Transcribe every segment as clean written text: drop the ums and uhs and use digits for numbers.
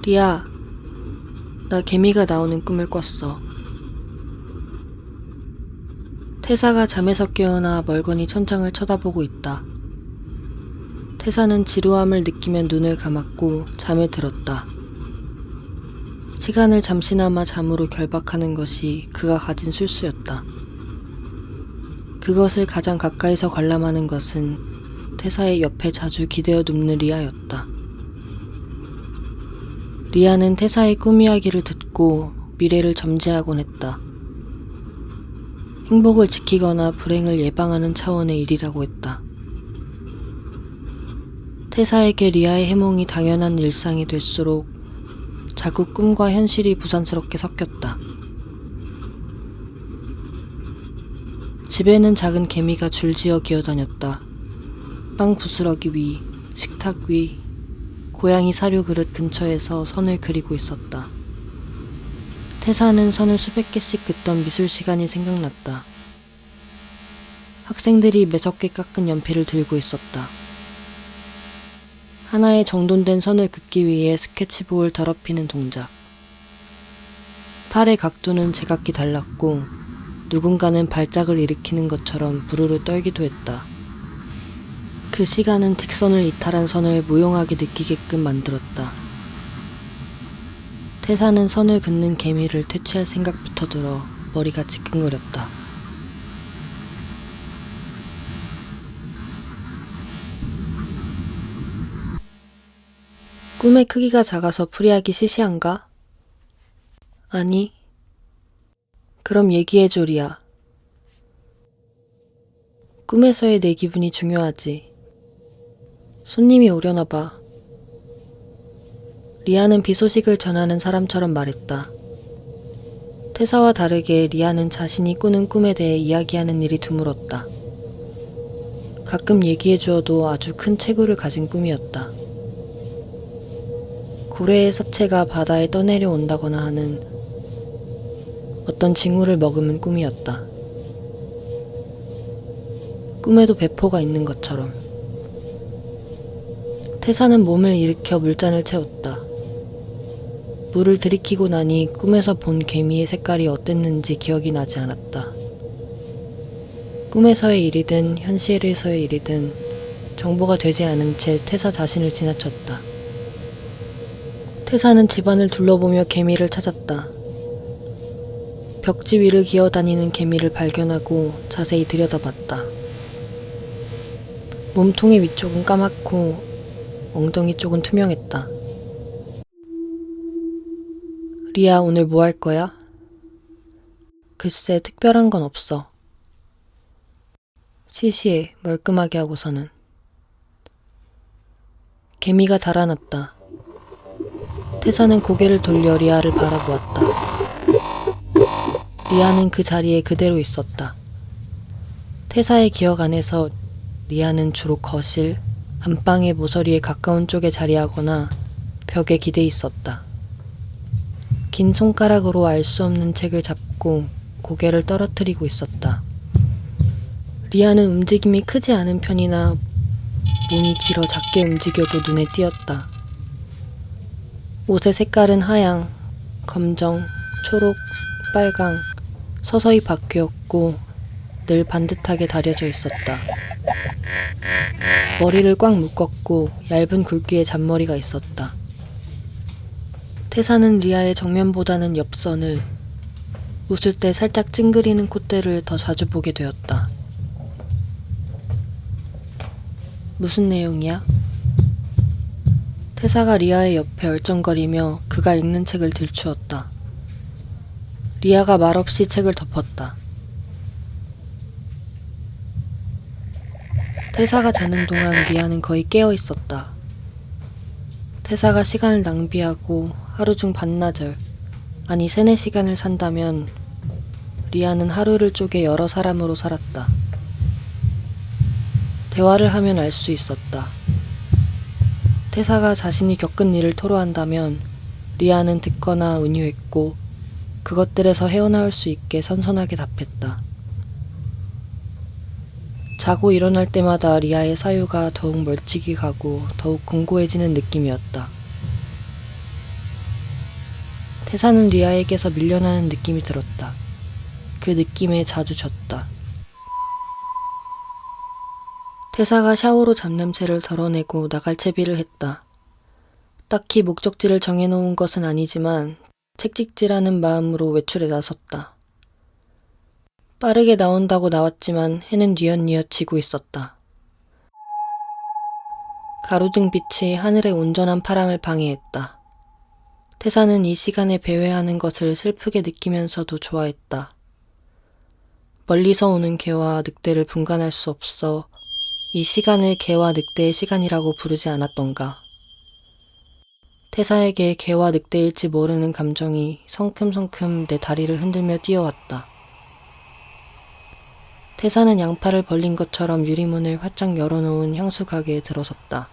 리아, 나 개미가 나오는 꿈을 꿨어. 태사가 잠에서 깨어나 멀거니 천장을 쳐다보고 있다. 태사는 지루함을 느끼며 눈을 감았고 잠에 들었다. 시간을 잠시나마 잠으로 결박하는 것이 그가 가진 술수였다. 그것을 가장 가까이서 관람하는 것은 태사의 옆에 자주 기대어 눕는 리아였다. 리아는 태사의 꿈 이야기를 듣고 미래를 점지하곤 했다. 행복을 지키거나 불행을 예방하는 차원의 일이라고 했다. 태사에게 리아의 해몽이 당연한 일상이 될수록 자꾸 꿈과 현실이 부산스럽게 섞였다. 집에는 작은 개미가 줄지어 기어다녔다. 빵 부스러기 위, 식탁 위, 고양이 사료 그릇 근처에서 선을 그리고 있었다. 태사는 선을 수백 개씩 긋던 미술 시간이 생각났다. 학생들이 매섭게 깎은 연필을 들고 있었다. 하나의 정돈된 선을 긋기 위해 스케치북을 더럽히는 동작. 팔의 각도는 제각기 달랐고 누군가는 발작을 일으키는 것처럼 부르르 떨기도 했다. 그 시간은 직선을 이탈한 선을 무용하게 느끼게끔 만들었다. 태사는 선을 긋는 개미를 퇴치할 생각부터 들어 머리가 지끈거렸다. 꿈의 크기가 작아서 풀이하기 시시한가? 아니. 그럼 얘기해줘, 리아. 꿈에서의 내 기분이 중요하지. 손님이 오려나 봐. 리아는 비 소식을 전하는 사람처럼 말했다. 태사와 다르게 리아는 자신이 꾸는 꿈에 대해 이야기하는 일이 드물었다. 가끔 얘기해 주어도 아주 큰 체구를 가진 꿈이었다. 고래의 사체가 바다에 떠내려 온다거나 하는 어떤 징후를 머금은 꿈이었다. 꿈에도 배포가 있는 것처럼. 태사는 몸을 일으켜 물잔을 채웠다. 물을 들이키고 나니 꿈에서 본 개미의 색깔이 어땠는지 기억이 나지 않았다. 꿈에서의 일이든 현실에서의 일이든 정보가 되지 않은 채 태사 자신을 지나쳤다. 태사는 집안을 둘러보며 개미를 찾았다. 벽지 위를 기어다니는 개미를 발견하고 자세히 들여다봤다. 몸통의 위쪽은 까맣고 엉덩이 쪽은 투명했다. 리아, 오늘 뭐 할 거야? 글쎄, 특별한 건 없어. 시시해, 멀끔하게 하고서는. 개미가 달아났다. 태사는 고개를 돌려 리아를 바라보았다. 리아는 그 자리에 그대로 있었다. 태사의 기억 안에서 리아는 주로 거실, 안방의 모서리에 가까운 쪽에 자리하거나 벽에 기대 있었다. 긴 손가락으로 알 수 없는 책을 잡고 고개를 떨어뜨리고 있었다. 리아는 움직임이 크지 않은 편이나 몸이 길어 작게 움직여도 눈에 띄었다. 옷의 색깔은 하양, 검정, 초록, 빨강, 서서히 바뀌었고 늘 반듯하게 다려져 있었다. 머리를 꽉 묶었고 얇은 굵기의 잔머리가 있었다. 태사는 리아의 정면보다는 옆선을, 웃을 때 살짝 찡그리는 콧대를 더 자주 보게 되었다. 무슨 내용이야? 태사가 리아의 옆에 얼쩡거리며 그가 읽는 책을 들추었다. 리아가 말없이 책을 덮었다. 태사가 자는 동안 리아는 거의 깨어 있었다. 태사가 시간을 낭비하고 하루 중 반나절, 아니 3-4시간을 산다면 리아는 하루를 쪼개 여러 사람으로 살았다. 대화를 하면 알 수 있었다. 태사가 자신이 겪은 일을 토로한다면 리아는 듣거나 은유했고 그것들에서 헤어나올 수 있게 선선하게 답했다. 자고 일어날 때마다 리아의 사유가 더욱 멀찍이 가고 더욱 공고해지는 느낌이었다. 태사는 리아에게서 밀려나는 느낌이 들었다. 그 느낌에 자주 졌다. 태사가 샤워로 잡냄새를 덜어내고 나갈 채비를 했다. 딱히 목적지를 정해놓은 것은 아니지만 책찍질하는 마음으로 외출에 나섰다. 빠르게 나온다고 나왔지만 해는 뉘엿뉘엿 지고 있었다. 가로등 빛이 하늘의 온전한 파랑을 방해했다. 태사는 이 시간에 배회하는 것을 슬프게 느끼면서도 좋아했다. 멀리서 오는 개와 늑대를 분간할 수 없어 이 시간을 개와 늑대의 시간이라고 부르지 않았던가. 태사에게 개와 늑대일지 모르는 감정이 성큼성큼 내 다리를 흔들며 뛰어왔다. 태사는 양팔을 벌린 것처럼 유리문을 활짝 열어놓은 향수 가게에 들어섰다.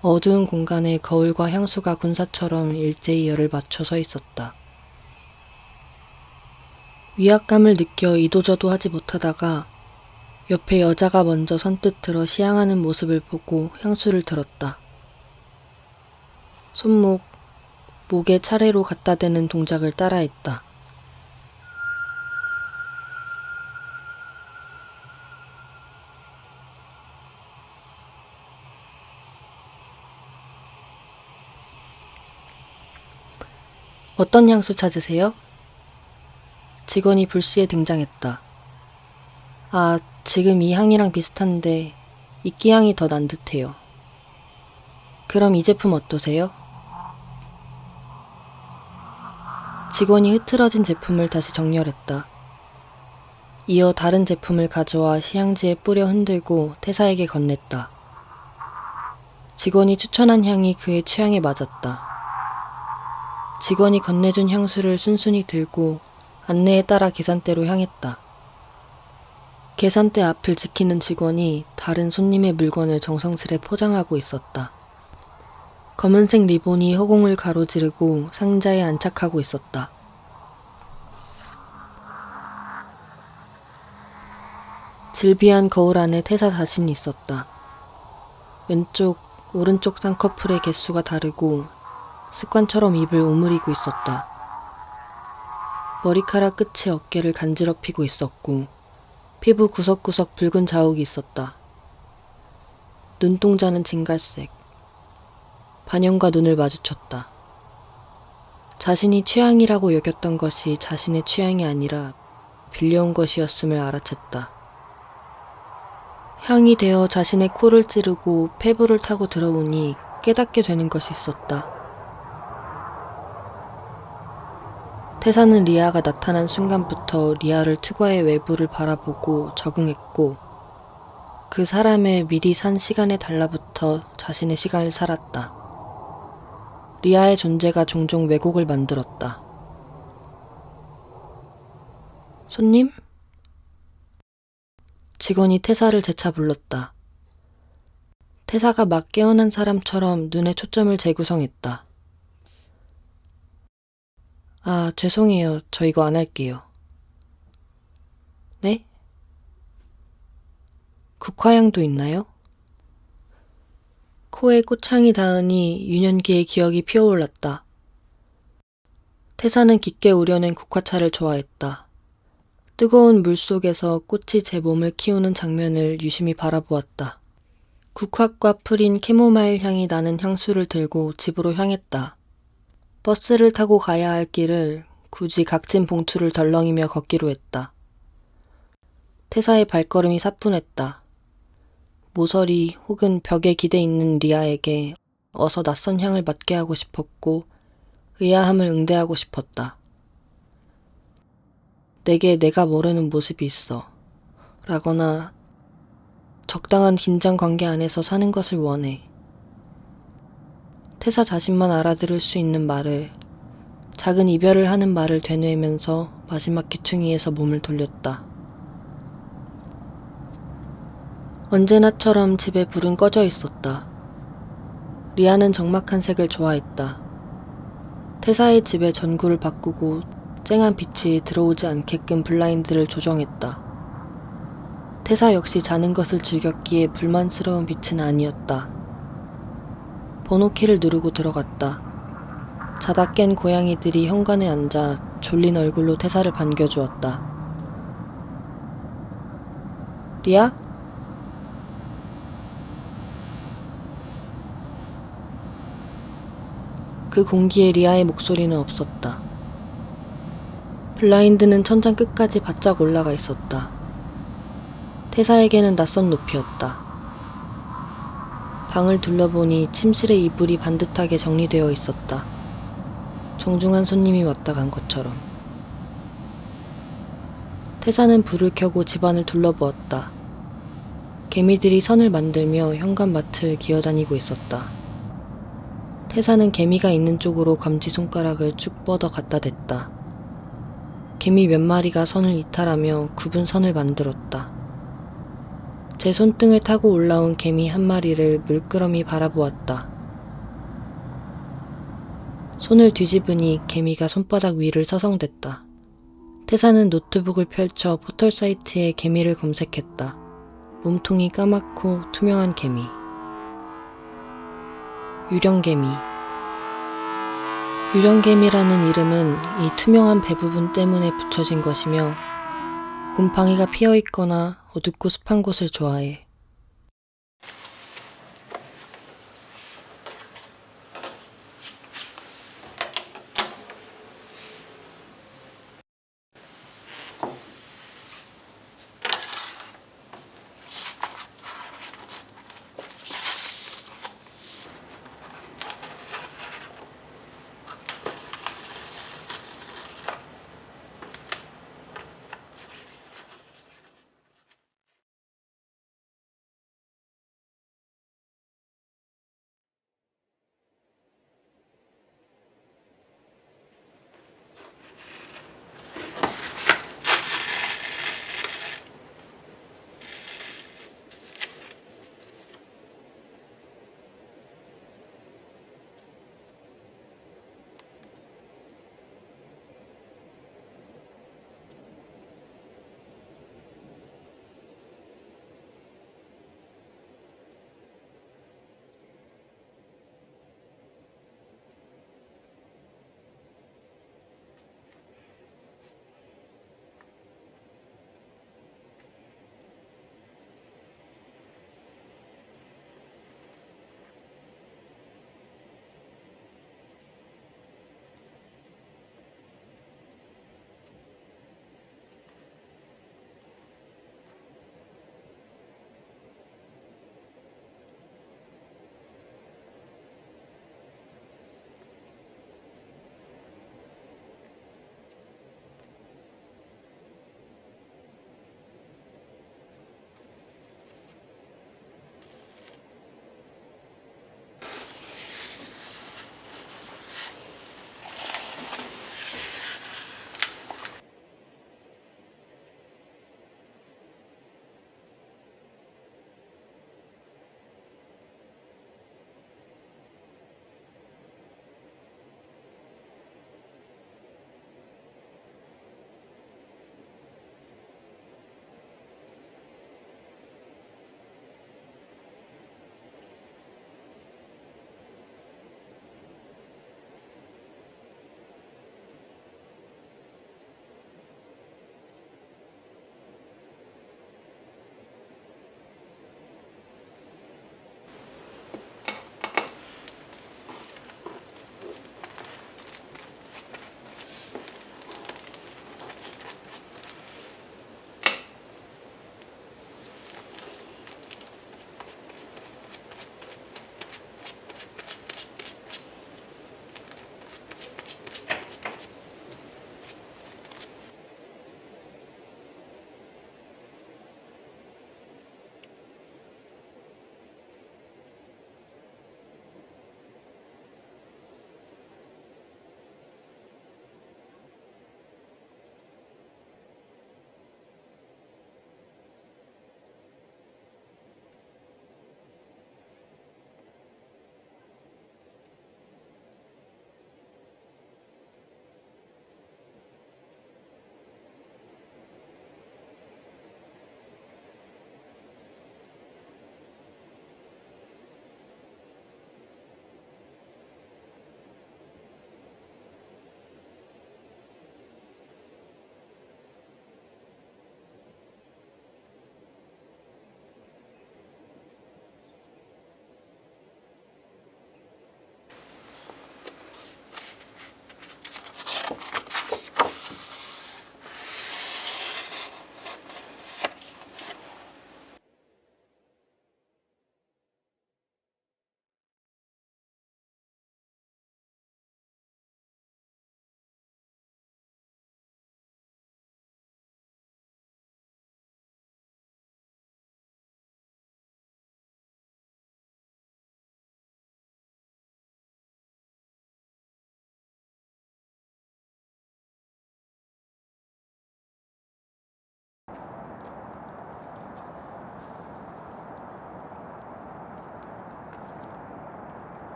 어두운 공간에 거울과 향수가 군사처럼 일제히 열을 맞춰 서 있었다. 위압감을 느껴 이도저도 하지 못하다가 옆에 여자가 먼저 선뜻 들어 시향하는 모습을 보고 향수를 들었다. 손목, 목에 차례로 갖다 대는 동작을 따라했다. 어떤 향수 찾으세요? 직원이 불시에 등장했다. 아, 지금 이 향이랑 비슷한데 이끼 향이 더 난 듯해요. 그럼 이 제품 어떠세요? 직원이 흐트러진 제품을 다시 정렬했다. 이어 다른 제품을 가져와 시향지에 뿌려 흔들고 태사에게 건넸다. 직원이 추천한 향이 그의 취향에 맞았다. 직원이 건네준 향수를 순순히 들고 안내에 따라 계산대로 향했다. 계산대 앞을 지키는 직원이 다른 손님의 물건을 정성스레 포장하고 있었다. 검은색 리본이 허공을 가로지르고 상자에 안착하고 있었다. 질비한 거울 안에 태사 자신이 있었다. 왼쪽, 오른쪽 쌍꺼풀의 개수가 다르고 습관처럼 입을 오므리고 있었다. 머리카락 끝이 어깨를 간지럽히고 있었고 피부 구석구석 붉은 자욱이 있었다. 눈동자는 진갈색. 반영과 눈을 마주쳤다. 자신이 취향이라고 여겼던 것이 자신의 취향이 아니라 빌려온 것이었음을 알아챘다. 향이 되어 자신의 코를 찌르고 폐부를 타고 들어오니 깨닫게 되는 것이 있었다. 태사는 리아가 나타난 순간부터 리아를 트과의 외부를 바라보고 적응했고 그 사람의 미리 산 시간에 달라붙어 자신의 시간을 살았다. 리아의 존재가 종종 왜곡을 만들었다. 손님? 직원이 태사를 재차 불렀다. 태사가 막 깨어난 사람처럼 눈에 초점을 재구성했다. 아, 죄송해요. 저 이거 안 할게요. 네? 국화향도 있나요? 코에 꽃향이 닿으니 유년기의 기억이 피어올랐다. 태사는 깊게 우려낸 국화차를 좋아했다. 뜨거운 물 속에서 꽃이 제 몸을 키우는 장면을 유심히 바라보았다. 국화과 풀인 캐모마일 향이 나는 향수를 들고 집으로 향했다. 버스를 타고 가야 할 길을 굳이 각진 봉투를 덜렁이며 걷기로 했다. 태사의 발걸음이 사뿐했다. 모서리 혹은 벽에 기대 있는 리아에게 어서 낯선 향을 맡게 하고 싶었고 의아함을 응대하고 싶었다. 내게 내가 모르는 모습이 있어 라거나 적당한 긴장 관계 안에서 사는 것을 원해. 태사 자신만 알아들을 수 있는 말을, 작은 이별을 하는 말을 되뇌면서 마지막 귀퉁이에서 몸을 돌렸다. 언제나처럼 집에 불은 꺼져 있었다. 리아는 적막한 색을 좋아했다. 태사의 집에 전구를 바꾸고 쨍한 빛이 들어오지 않게끔 블라인드를 조정했다. 태사 역시 자는 것을 즐겼기에 불만스러운 빛은 아니었다. 번호키를 누르고 들어갔다. 자다 깬 고양이들이 현관에 앉아 졸린 얼굴로 태사를 반겨주었다. 리아? 그 공기에 리아의 목소리는 없었다. 블라인드는 천장 끝까지 바짝 올라가 있었다. 태사에게는 낯선 높이였다. 방을 둘러보니 침실에 이불이 반듯하게 정리되어 있었다. 정중한 손님이 왔다 간 것처럼. 태사는 불을 켜고 집안을 둘러보았다. 개미들이 선을 만들며 현관맡을 기어다니고 있었다. 태사는 개미가 있는 쪽으로 검지손가락을 쭉 뻗어 갖다 댔다. 개미 몇 마리가 선을 이탈하며 굽은 선을 만들었다. 제 손등을 타고 올라온 개미 한 마리를 물끄러미 바라보았다. 손을 뒤집으니 개미가 손바닥 위를 서성댔다. 태사는 노트북을 펼쳐 포털 사이트에 개미를 검색했다. 몸통이 까맣고 투명한 개미. 유령개미. 유령개미라는 이름은 이 투명한 배 부분 때문에 붙여진 것이며 곰팡이가 피어있거나 어둡고 습한 곳을 좋아해.